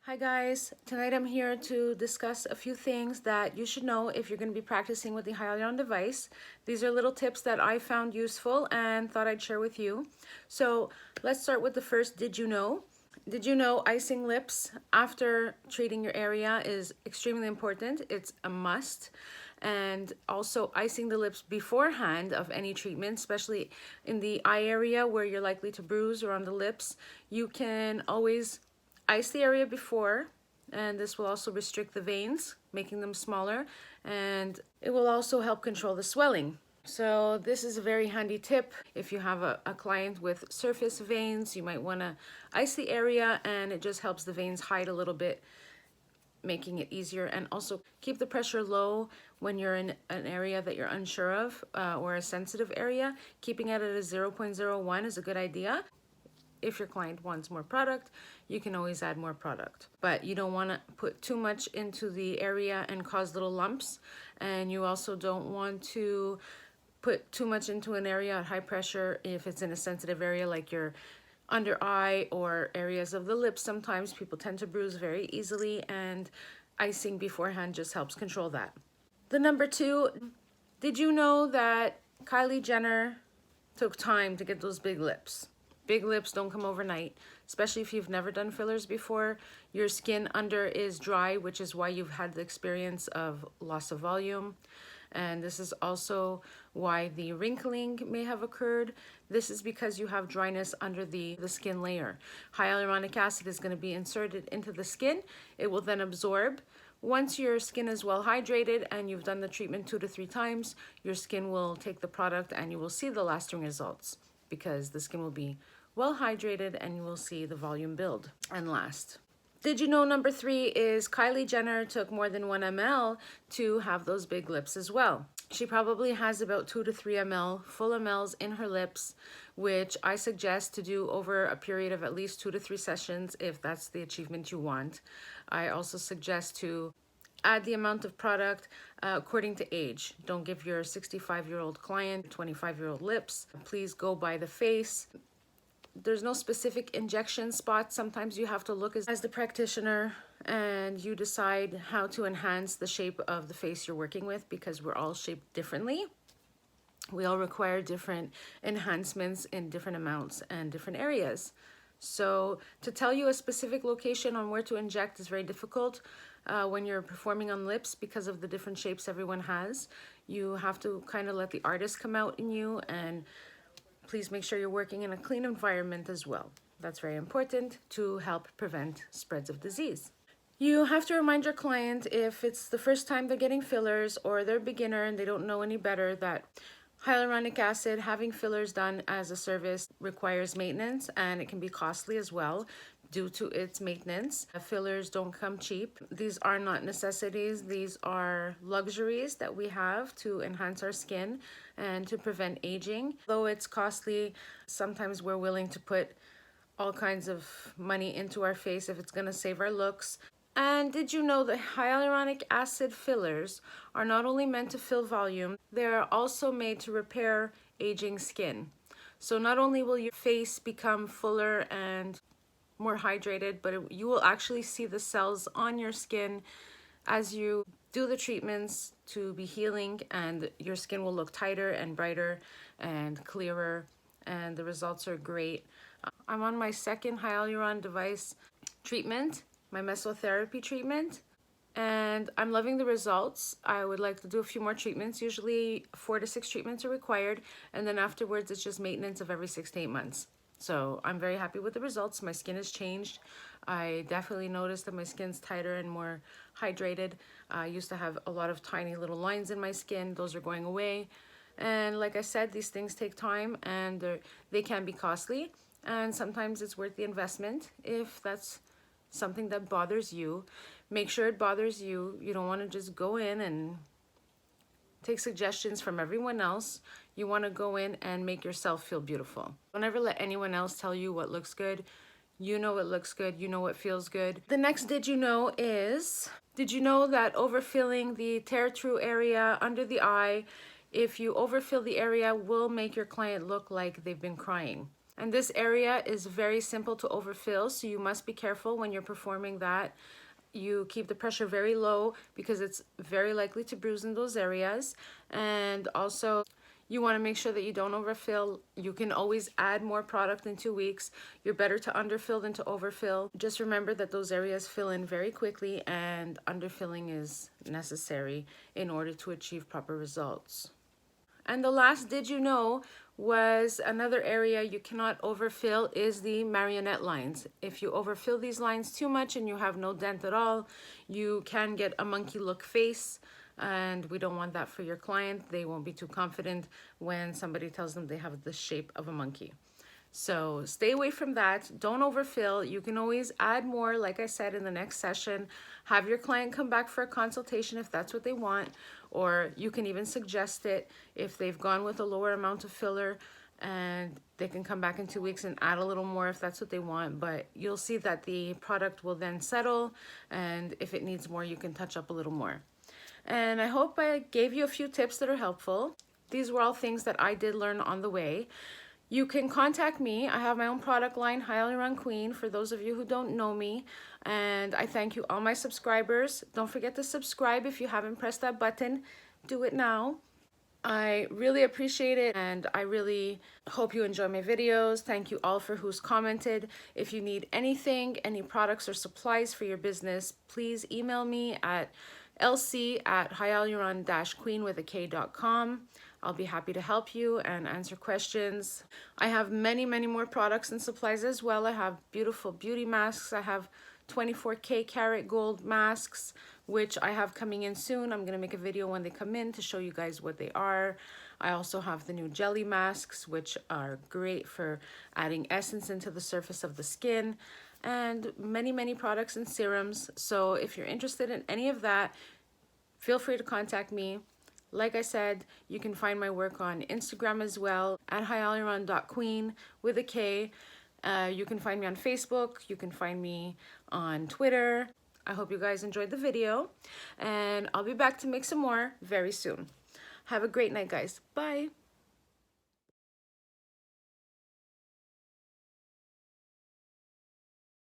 Hi guys, tonight I'm here to discuss a few things that you should know if you're going to be practicing with the Hyaluron device. These are little tips that I found useful and thought I'd share with you. So let's start with the first did you know? Did you know icing lips after treating your area is extremely important? It's a must. And also icing the lips beforehand of any treatment, especially in the eye area where you're likely to bruise or on the lips. You can always ice the area before, and this will also restrict the veins, making them smaller, and it will also help control the swelling. So this is a very handy tip. If you have a client with surface veins, you might want to ice the area, and it just helps the veins hide a little bit, making it easier, and also keep the pressure low when you're in an area that you're unsure of or a sensitive area. Keeping it at a 0.01 is a good idea. If your client wants more product, you can always add more product, but you don't want to put too much into the area and cause little lumps, and you also don't want to put too much into an area at high pressure if it's in a sensitive area like your under eye or areas of the lips. Sometimes people tend to bruise very easily, and icing beforehand just helps control that. The number two, did you know that Kylie Jenner took time to get those big lips? Big lips don't come overnight, especially if you've never done fillers before. Your skin under is dry, which is why you've had the experience of loss of volume. And this is also why the wrinkling may have occurred. This is because you have dryness under the skin layer. Hyaluronic acid is going to be inserted into the skin. It will then absorb. Once your skin is well hydrated and you've done the treatment 2 to 3 times, your skin will take the product and you will see the lasting results because the skin will be well hydrated and you will see the volume build and last. Did you know number 3 is Kylie Jenner took more than 1 ml to have those big lips as well. She probably has about 2 to 3 ml, full mLs in her lips, which I suggest to do over a period of at least 2 to 3 sessions if that's the achievement you want. I also suggest to add the amount of product according to age. Don't give your 65-year-old client 25-year-old lips. Please go by the face. There's no specific injection spot. Sometimes you have to look as the practitioner and you decide how to enhance the shape of the face you're working with, because we're all shaped differently. We all require different enhancements in different amounts and different areas. So to tell you a specific location on where to inject is very difficult when you're performing on lips because of the different shapes everyone has. You have to kind of let the artist come out in you, and please make sure you're working in a clean environment as well. That's very important to help prevent spreads of disease. You have to remind your client, if it's the first time they're getting fillers or they're beginner and they don't know any better, that hyaluronic acid, having fillers done as a service, requires maintenance, and it can be costly as well due to its maintenance. Fillers don't come cheap. These are not necessities. These are luxuries that we have to enhance our skin and to prevent aging. Though it's costly, sometimes we're willing to put all kinds of money into our face if it's going to save our looks. And did you know that hyaluronic acid fillers are not only meant to fill volume, they're also made to repair aging skin. So not only will your face become fuller and more hydrated, but you will actually see the cells on your skin as you do the treatments to be healing, and your skin will look tighter and brighter and clearer, and the results are great. I'm on my second Hyaluron device treatment, my mesotherapy treatment, and I'm loving the results. I would like to do a few more treatments. Usually 4 to 6 treatments are required, and then afterwards it's just maintenance of every 6 to 8 months. So I'm very happy with the results. My skin has changed. I definitely noticed that my skin's tighter and more hydrated. I used to have a lot of tiny little lines in my skin. Those are going away. And like I said, these things take time and they can be costly. And sometimes it's worth the investment if that's something that bothers you. Make sure it bothers you. You don't want to just go in and take suggestions from everyone else. You want to go in and make yourself feel beautiful. Don't ever let anyone else tell you what looks good. You know what looks good. You know what feels good. The next did you know is, did you know that overfilling the tear-through area under the eye, if you overfill the area, will make your client look like they've been crying? And this area is very simple to overfill, so you must be careful when you're performing that. You keep the pressure very low because it's very likely to bruise in those areas. And also, you want to make sure that you don't overfill. You can always add more product in 2 weeks. You're better to underfill than to overfill. Just remember that those areas fill in very quickly, and underfilling is necessary in order to achieve proper results. And the last did you know was another area you cannot overfill is the marionette lines. If you overfill these lines too much and you have no dent at all, you can get a monkey look face, and we don't want that for your client. They won't be too confident when somebody tells them they have the shape of a monkey. So stay away from that. Don't overfill. You can always add more, like I said, in the next session. Have your client come back for a consultation if that's what they want, or you can even suggest it if they've gone with a lower amount of filler, and they can come back in 2 weeks and add a little more if that's what they want. But you'll see that the product will then settle, and if it needs more, you can touch up a little more. And I hope I gave you a few tips that are helpful. These were all things that I did learn on the way. You can contact me. I have my own product line, Hyaluron Kween, for those of you who don't know me. And I thank you, all my subscribers. Don't forget to subscribe if you haven't pressed that button. Do it now. I really appreciate it, and I really hope you enjoy my videos. Thank you all for who's commented. If you need anything, any products or supplies for your business, please email me at lc@hyaluron-queen.com. I'll be happy to help you and answer questions. I have many more products and supplies as well. I have beautiful beauty masks. I have 24K karat gold masks, which I have coming in soon. I'm gonna make a video when they come in to show you guys what they are. I also have the new jelly masks, which are great for adding essence into the surface of the skin, and many products and serums. So if you're interested in any of that, feel free to contact me. Like I said, you can find my work on Instagram as well, at hyaluron.queen with a K. You can find me on Facebook. You can find me on Twitter. I hope you guys enjoyed the video, and I'll be back to make some more very soon. Have a great night, guys. Bye.